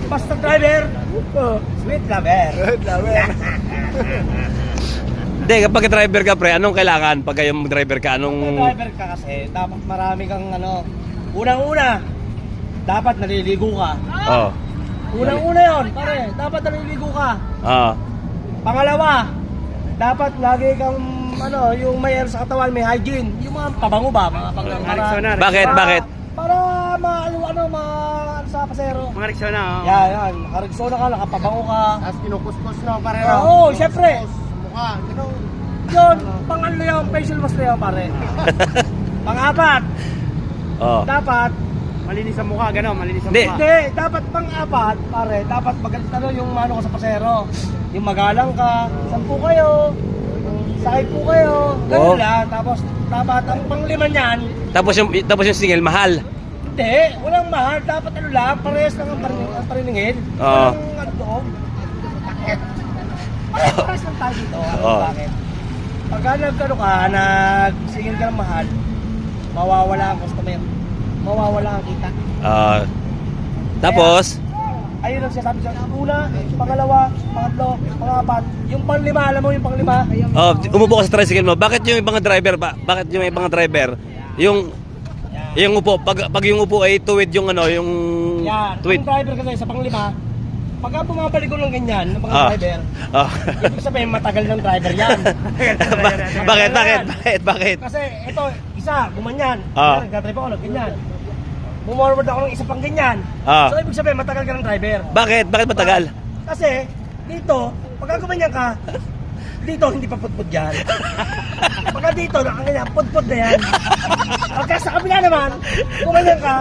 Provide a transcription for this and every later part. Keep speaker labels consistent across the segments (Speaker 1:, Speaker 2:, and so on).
Speaker 1: Basta driver, sweet lover.
Speaker 2: Hindi, kapag driver ka, pre, anong kailangan? Pag kayo driver ka,
Speaker 1: Kung
Speaker 2: anong...
Speaker 1: driver ka kasi, dapat marami kang ano, unang-una, dapat naliligo ka.
Speaker 2: Oh.
Speaker 1: Unang-una yun, pare, dapat naliligo ka.
Speaker 2: Ah.
Speaker 1: Pangalawa, dapat lagi kang ano, yung may air sa katawan, may hygiene. Yung mga pabango ba? Mga
Speaker 3: Rexona.
Speaker 2: Bakit? Bakit?
Speaker 1: Para sa pasero.
Speaker 3: Mga Rexona, oh.
Speaker 1: Yan. Nakaregsona ka, nakapabango ka.
Speaker 4: Tapos kinukuskus na pare.
Speaker 1: Oo, syempre.
Speaker 4: Mukha, gano'n.
Speaker 1: Yun, pang-ano yung facial mask na yun, pare. Pang-apat,
Speaker 2: Oh.
Speaker 1: dapat,
Speaker 3: Malinis ang mukha, gano'n, malinis ang
Speaker 2: Hindi.
Speaker 3: mukha.
Speaker 1: hindi, dapat pang-apat, pare, dapat ano yung mano ko sa pasero. Yung magalang ka, sampu kayo, sakay po kayo,
Speaker 2: Oo.
Speaker 1: gano'n lang. Tapos, dapat ang pang-lima niyan,
Speaker 2: Tapos yung single, mahal.
Speaker 1: hindi, walang mahal, dapat ano lang, parehas lang ang pariningin.
Speaker 2: Oo.
Speaker 1: Walang ano doon. Parehas lang tayo dito.
Speaker 2: Oo.
Speaker 1: Bakit? Pagka nag-singil ka ng mahal, mawawala ang customer. Mawawala ang kita.
Speaker 2: Ah. Tapos,
Speaker 1: Ayun ang sinasabi sa una, pangalawa, pangatlo, pangapat. Yung panglima, alam mo yung panglima?
Speaker 2: oh, umupo ka sa tricycle mo. Bakit yung ibang driver ba? Bakit yung ibang driver yung upo pag yung upo ay tuwid yung ano, yung
Speaker 1: Yan.
Speaker 2: tuwid.
Speaker 1: Ang driver kasi sa panglima, pagka bumabalik ko ng ganyan, ng mga
Speaker 2: Ah.
Speaker 1: driver,
Speaker 2: Oh.
Speaker 1: ibig sabihin matagal ng driver yan.
Speaker 2: Bakit?
Speaker 1: Kasi ito, isa, gumanyan.
Speaker 2: Ah.
Speaker 1: Nagdadrive ako, ganyan. Bumorward ako ng isa pang ganyan.
Speaker 2: Ah.
Speaker 1: So ibig sabihin, matagal ka ng driver.
Speaker 2: Bakit matagal?
Speaker 1: Kasi, dito, pagka gumanyan ka, dito hindi pa putput yan. Pagka dito, nakaganyan, putput na yan. Pagka sa kabila naman, gumanyan ka,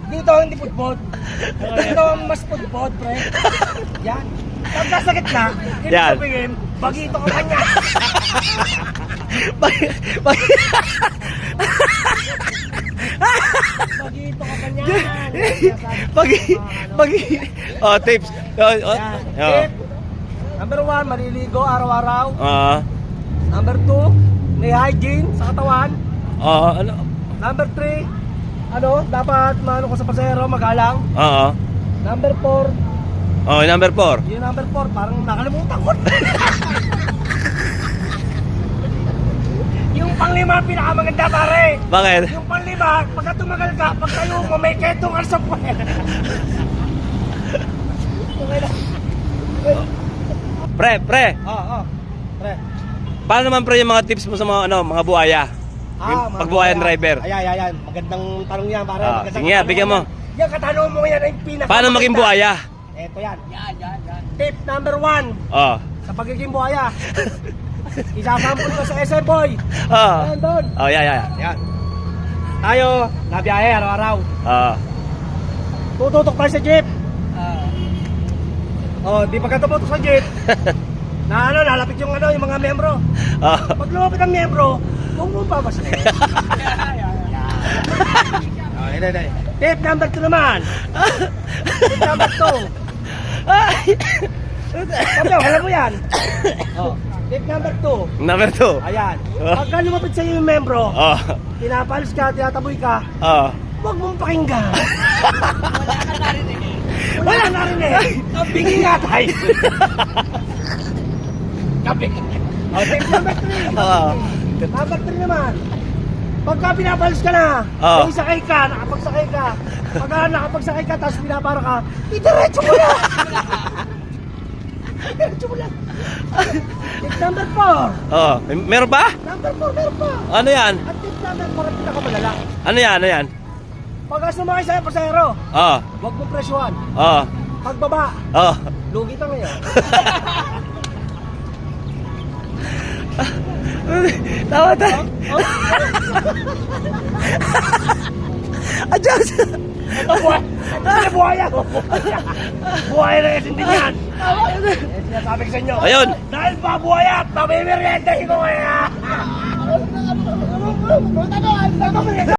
Speaker 1: dito hindi putput. Dito mas putput, pre. Yan. Pagka sa gitna, hindi
Speaker 2: Yan.
Speaker 1: sabihin, bagito ka kanya. Bagito ka kanya.
Speaker 2: Oh, tips.
Speaker 1: Yan. Tip. Number 1, maliligo araw-araw. Number 2, may hygiene sa katawan.
Speaker 2: Ano?
Speaker 1: Number 3, dapat maano ko sa pasero, magalang.
Speaker 2: Oo.
Speaker 1: Number 4,
Speaker 2: Oh, number 4.
Speaker 1: yung number 4, parang nakalimutan ko. Yung panglima, pinakamaganda pare.
Speaker 2: Bakit?
Speaker 1: Yung panglima, pagka tumagal ka, pag tayo mo, may ketong ka sa puwer. Okay na.
Speaker 2: Pre.
Speaker 1: Pre.
Speaker 2: Paano naman pre yung mga tips mo sa mga buhaya?
Speaker 1: Mga
Speaker 2: Pagbuhayan driver.
Speaker 1: Ayan. Magandang tanong yan, pare.
Speaker 2: Ah,
Speaker 1: Magandang
Speaker 2: sige nga,
Speaker 1: tanong
Speaker 2: bigyan mo.
Speaker 1: yan. Yung katanong mo yan ay pinaka.
Speaker 2: Paano maging buhaya?
Speaker 1: Eto yan. Tip number 1
Speaker 2: Oh.
Speaker 1: sa pagiging buhaya. Isasampol ko sa SM Boy.
Speaker 2: Oh.
Speaker 1: Ayan doon.
Speaker 2: Oh, yeah.
Speaker 1: Yan. Tayo, nabiyahe araw-araw.
Speaker 2: Oh.
Speaker 1: Tututok tayo sa jeep. Di pagka tumutok sa jeep, lalapit yung mga membro.
Speaker 2: Oh.
Speaker 1: Pag lumapit ang membro, huwag mo babas na. Tip number 2 naman. Tip number 2. Alam mo yan. Tip number 2.
Speaker 2: Number 2.
Speaker 1: Ayan. Pagka lumapit sa iyo yung membro,
Speaker 2: Oh.
Speaker 1: pinapalis ka, tinataboy ka,
Speaker 2: Oh.
Speaker 1: huwag mong pakinggan. Wala na rin eh. Kapingin nga tayo. Kapingin. Tip number 3.
Speaker 2: Oh.
Speaker 1: Number 3 naman. Pagka pinapalis ka na, may sakay ka, nakapagsakay ka. Pagka nakapagsakay ka, tapos pinapara ka, idiretso mo lang. Idiretso mo lang. Tip number 4.
Speaker 2: Oh. Meron pa?
Speaker 1: Number 4, meron pa.
Speaker 2: Ano yan?
Speaker 1: At tip number 4 ang pinakamalala.
Speaker 2: Ano yan?
Speaker 1: Pagka sumakay sa'yo, pasahero,
Speaker 2: Oh.
Speaker 1: huwag mong presyuhan.
Speaker 2: Oh.
Speaker 1: Pagbaba,
Speaker 2: Oh.
Speaker 1: lugi ka ngayon.
Speaker 2: Tawa. Adjust.
Speaker 1: Ito buhaya. Buhaya na kasi din yan. Sinasabi ko sa inyo.
Speaker 2: Ayun.
Speaker 1: Dahil pa buhaya, pamimerienda ko kaya.